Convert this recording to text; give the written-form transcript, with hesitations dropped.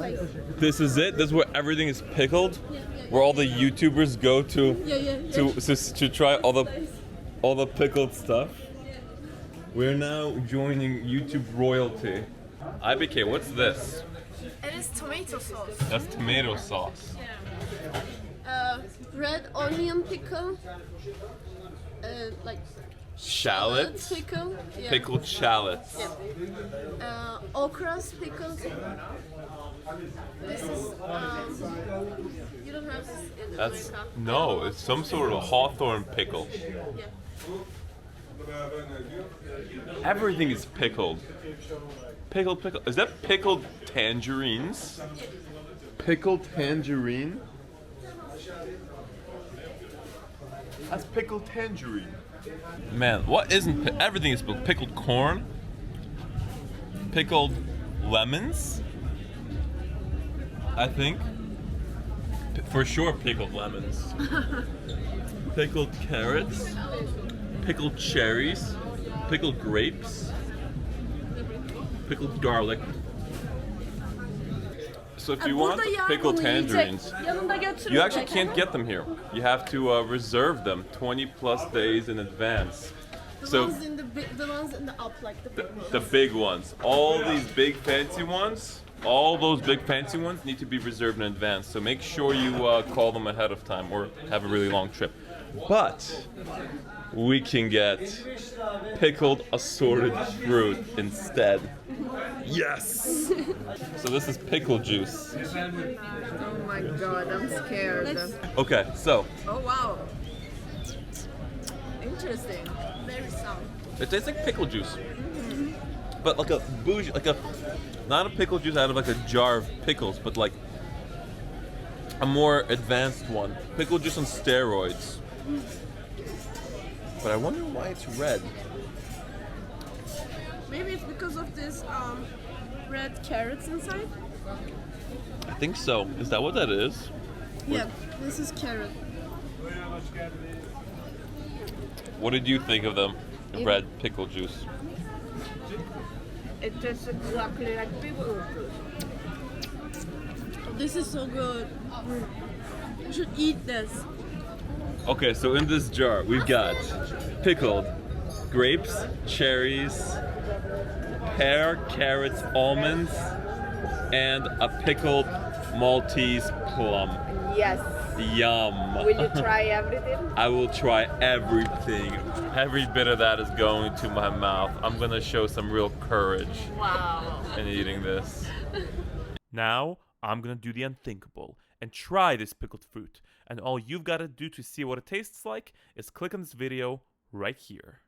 place. This is it? This is where everything is pickled? Where all the YouTubers go to to try all the pickled stuff? We're now joining YouTube royalty. IBK, what's this? It is tomato sauce. That's tomato sauce. Red onion pickle. Like Shallots? pickle. Yeah. Pickled shallots. Yeah. Okras pickle. This is you don't have this in That's America. no, it's some sort of hawthorn pickle. Yeah. Everything is pickled. Pickle. Is that pickled tangerines? Pickled tangerine? That's pickled tangerine. Man, what isn't everything is pickled? Pickled corn, pickled lemons. I think for sure pickled lemons. Pickled carrots, pickled cherries, pickled grapes, pickled garlic. So if you want pickled tangerines, you actually can't get them here. You have to reserve them 20+ days in advance. The ones in the ones in the up, like the big ones. The big ones. All these big fancy ones, all those big fancy ones need to be reserved in advance. So make sure you call them ahead of time or have a really long trip. But we can get pickled assorted fruit instead. Yes! So this is pickle juice. Oh my god, I'm scared. Okay, so Oh wow. Interesting. Very sour. it tastes like pickle juice. But like a bougie, not a pickle juice out of like a jar of pickles, but like a more advanced one. Pickle juice on steroids. But I wonder why it's red. Maybe it's because of this red carrots inside. I think so. Is that what that is? Yeah, this is carrot. What did you think of the red pickle juice? It tastes exactly like pickle juice. This is so good. You should eat this. Okay, so in this jar we've got pickled grapes, cherries, pear, carrots, almonds, and a pickled Maltese plum. Yes. Yum. Will you try everything? I will try everything. Every bit of that is going to my mouth. I'm gonna show some real courage Wow. in eating this. Now, I'm gonna do the unthinkable and try this pickled fruit. And all you've gotta do to see what it tastes like is click on this video right here.